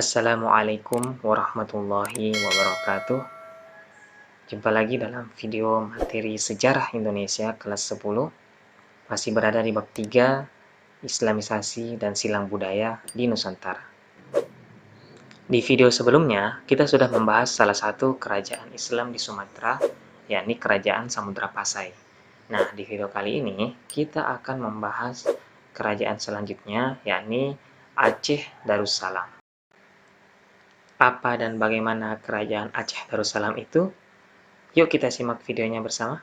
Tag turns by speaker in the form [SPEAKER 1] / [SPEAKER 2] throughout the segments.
[SPEAKER 1] Assalamualaikum warahmatullahi wabarakatuh. Jumpa lagi dalam video materi Sejarah Indonesia kelas 10. Masih berada di bab 3, Islamisasi dan Silang Budaya di Nusantara. Di video sebelumnya, kita sudah membahas salah satu kerajaan Islam di Sumatera, yakni Kerajaan Samudra Pasai. Nah, di video kali ini, kita akan membahas kerajaan selanjutnya, yakni Aceh Darussalam. Apa dan bagaimana kerajaan Aceh Darussalam itu? Yuk kita simak videonya bersama.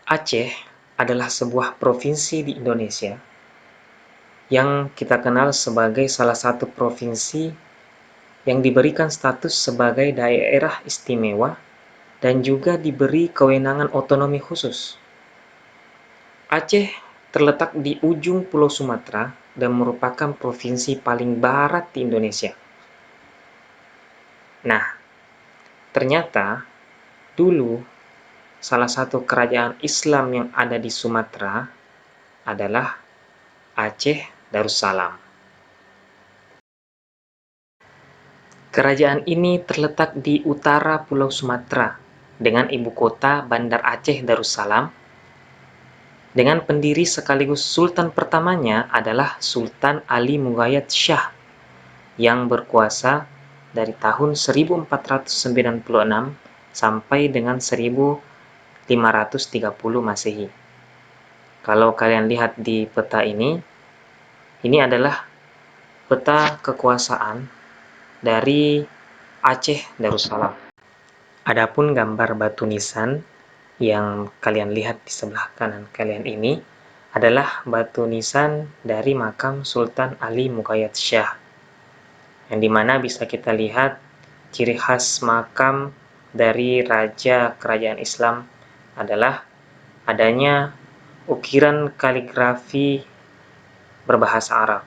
[SPEAKER 1] Aceh adalah sebuah provinsi di Indonesia yang kita kenal sebagai salah satu provinsi yang diberikan status sebagai daerah istimewa dan juga diberi kewenangan otonomi khusus. Aceh terletak di ujung Pulau Sumatera dan merupakan provinsi paling barat di Indonesia. Nah, ternyata dulu salah satu kerajaan Islam yang ada di Sumatera adalah Aceh Darussalam. Kerajaan ini terletak di utara Pulau Sumatera dengan ibu kota Bandar Aceh Darussalam. Dengan pendiri sekaligus sultan pertamanya adalah Sultan Ali Mughayat Shah yang berkuasa dari tahun 1496 sampai dengan 1530 Masehi. Kalau kalian lihat di peta ini adalah peta kekuasaan dari Aceh Darussalam. Adapun gambar batu nisan yang kalian lihat di sebelah kanan kalian ini adalah batu nisan dari makam Sultan Ali Mughayat Shah, yang dimana bisa kita lihat ciri khas makam dari Raja Kerajaan Islam adalah adanya ukiran kaligrafi berbahasa Arab.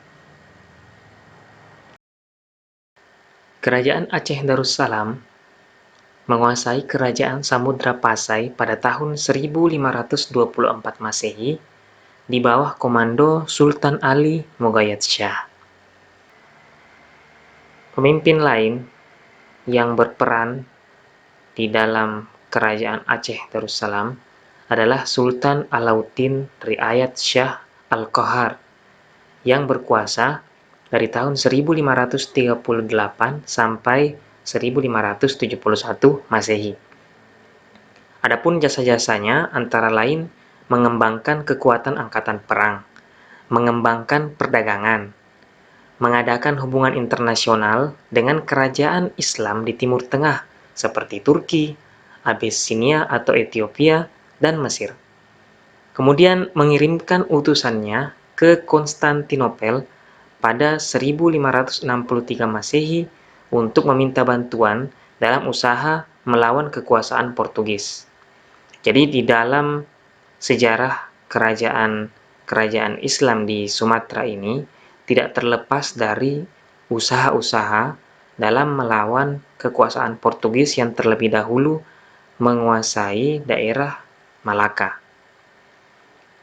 [SPEAKER 1] Kerajaan Aceh Darussalam menguasai Kerajaan Samudra Pasai pada tahun 1524 Masehi di bawah komando Sultan Ali Mughayat Shah. Pemimpin lain yang berperan di dalam Kerajaan Aceh Darussalam adalah Sultan Alauddin Riayat Shah Al-Qahar yang berkuasa dari tahun 1538 sampai 1571 Masehi. Adapun jasa-jasanya antara lain mengembangkan kekuatan angkatan perang, mengembangkan perdagangan, mengadakan hubungan internasional dengan kerajaan Islam di Timur Tengah seperti Turki, Abyssinia atau Ethiopia, dan Mesir. Kemudian mengirimkan utusannya ke Konstantinopel pada 1563 Masehi untuk meminta bantuan dalam usaha melawan kekuasaan Portugis. Jadi di dalam sejarah kerajaan Islam di Sumatera ini tidak terlepas dari usaha-usaha dalam melawan kekuasaan Portugis yang terlebih dahulu menguasai daerah Malaka.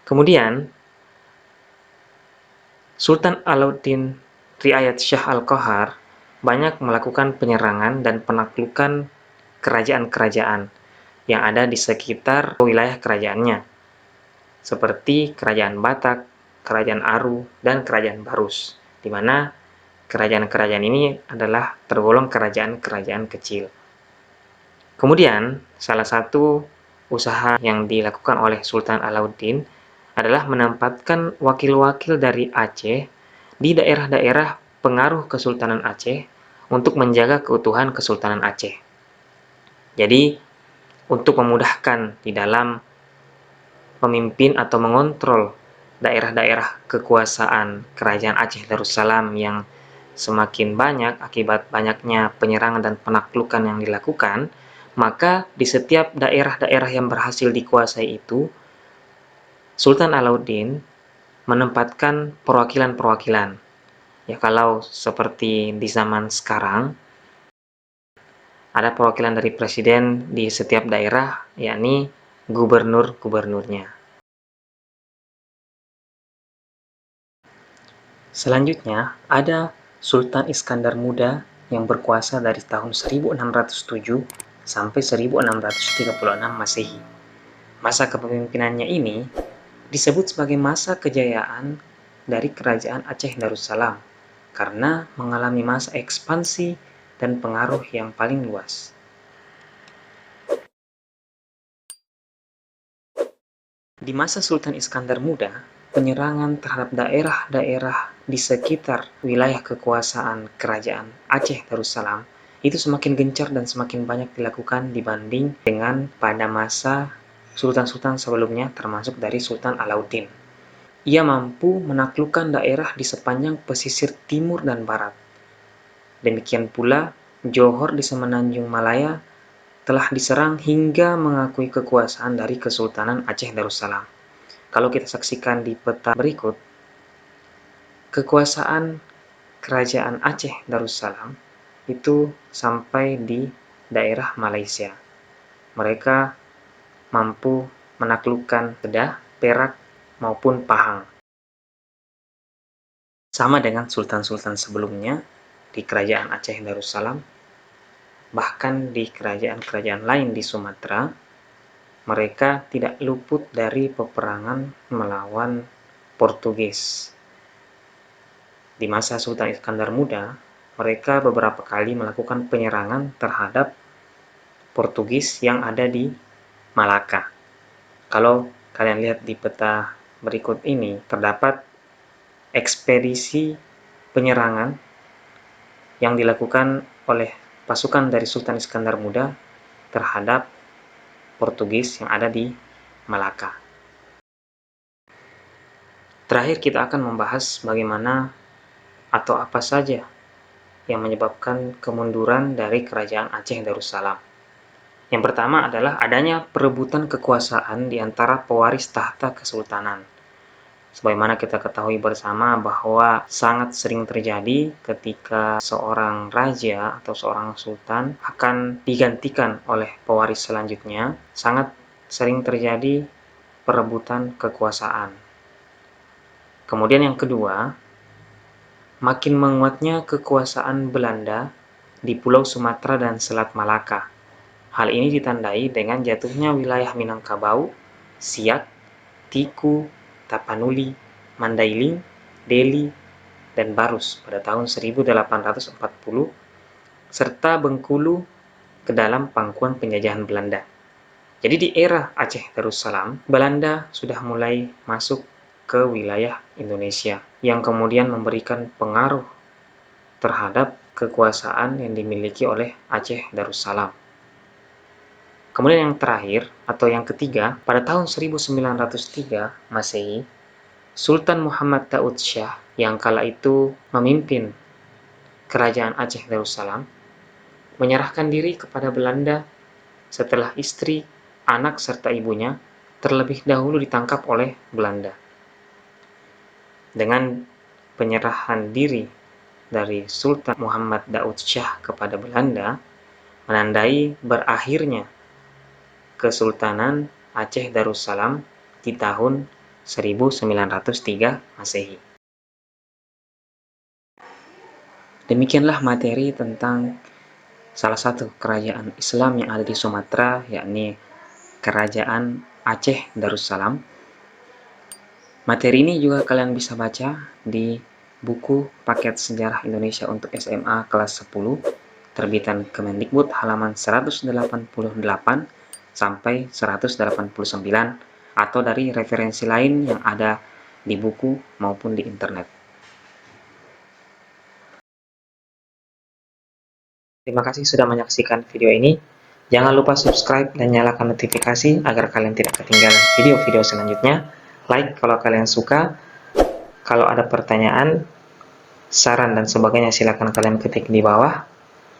[SPEAKER 1] Kemudian Sultan Alauddin Riayat Shah Al-Qahar banyak melakukan penyerangan dan penaklukan kerajaan-kerajaan yang ada di sekitar wilayah kerajaannya, seperti Kerajaan Batak, Kerajaan Aru, dan Kerajaan Barus, di mana kerajaan-kerajaan ini adalah tergolong kerajaan-kerajaan kecil. Kemudian, salah satu usaha yang dilakukan oleh Sultan Alauddin adalah menempatkan wakil-wakil dari Aceh di daerah-daerah pengaruh Kesultanan Aceh untuk menjaga keutuhan Kesultanan Aceh. Jadi, untuk memudahkan di dalam memimpin atau mengontrol daerah-daerah kekuasaan Kerajaan Aceh Darussalam yang semakin banyak akibat banyaknya penyerangan dan penaklukan yang dilakukan, maka di setiap daerah-daerah yang berhasil dikuasai itu, Sultan Alauddin menempatkan perwakilan-perwakilan. Ya, kalau seperti di zaman sekarang, ada perwakilan dari presiden di setiap daerah, yakni gubernur-gubernurnya. Selanjutnya, ada Sultan Iskandar Muda yang berkuasa dari tahun 1607 sampai 1636 Masehi. Masa kepemimpinannya ini disebut sebagai masa kejayaan dari Kerajaan Aceh Darussalam karena mengalami masa ekspansi dan pengaruh yang paling luas. Di masa Sultan Iskandar Muda, penyerangan terhadap daerah-daerah di sekitar wilayah kekuasaan Kerajaan Aceh Darussalam itu semakin gencar dan semakin banyak dilakukan dibanding dengan pada masa sultan-sultan sebelumnya, termasuk dari Sultan Alauddin. Ia mampu menaklukkan daerah di sepanjang pesisir timur dan barat. Demikian pula, Johor di Semenanjung Malaya telah diserang hingga mengakui kekuasaan dari Kesultanan Aceh Darussalam. Kalau kita saksikan di peta berikut, kekuasaan Kerajaan Aceh Darussalam itu sampai di daerah Malaysia. Mereka mampu menaklukkan Kedah, Perak, maupun Pahang. Sama dengan sultan-sultan sebelumnya di Kerajaan Aceh Darussalam, bahkan di kerajaan-kerajaan lain di Sumatera, mereka tidak luput dari peperangan melawan Portugis. Di masa Sultan Iskandar Muda, mereka beberapa kali melakukan penyerangan terhadap Portugis yang ada di Malaka. Kalau kalian lihat di peta berikut ini, terdapat ekspedisi penyerangan yang dilakukan oleh pasukan dari Sultan Iskandar Muda terhadap Portugis yang ada di Malaka. Terakhir kita akan membahas bagaimana atau apa saja yang menyebabkan kemunduran dari Kerajaan Aceh Darussalam. Yang pertama adalah adanya perebutan kekuasaan di antara pewaris tahta kesultanan. Sebagaimana kita ketahui bersama bahwa sangat sering terjadi ketika seorang raja atau seorang sultan akan digantikan oleh pewaris selanjutnya, sangat sering terjadi perebutan kekuasaan. Kemudian yang kedua, makin menguatnya kekuasaan Belanda di Pulau Sumatera dan Selat Malaka. Hal ini ditandai dengan jatuhnya wilayah Minangkabau, Siak, Tiku, Tapanuli, Mandailing, Deli, dan Barus pada tahun 1840, serta Bengkulu ke dalam pangkuan penjajahan Belanda. Jadi di era Aceh Darussalam, Belanda sudah mulai masuk ke wilayah Indonesia, yang kemudian memberikan pengaruh terhadap kekuasaan yang dimiliki oleh Aceh Darussalam. Kemudian yang terakhir, atau yang ketiga, pada tahun 1903 Masehi, Sultan Muhammad Daud Shah yang kala itu memimpin Kerajaan Aceh Darussalam menyerahkan diri kepada Belanda setelah istri, anak, serta ibunya terlebih dahulu ditangkap oleh Belanda. Dengan penyerahan diri dari Sultan Muhammad Daud Shah kepada Belanda, menandai berakhirnya Kesultanan Aceh Darussalam di tahun 1903 Masehi. Demikianlah materi tentang salah satu kerajaan Islam yang ada di Sumatera, yakni Kerajaan Aceh Darussalam. Materi ini juga kalian bisa baca di buku Paket Sejarah Indonesia untuk SMA kelas 10, terbitan Kemendikbud halaman 188 sampai 189, atau dari referensi lain yang ada di buku maupun di internet. Terima kasih sudah menyaksikan video ini. Jangan lupa subscribe dan nyalakan notifikasi agar kalian tidak ketinggalan video-video selanjutnya. Like kalau kalian suka. Kalau ada pertanyaan, saran, dan sebagainya silakan kalian ketik di bawah.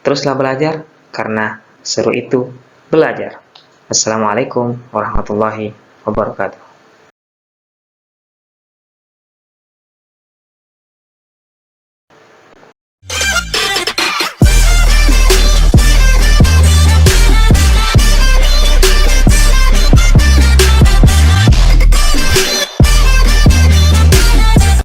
[SPEAKER 1] Teruslah belajar, karena seru itu belajar. Assalamualaikum warahmatullahi wabarakatuh.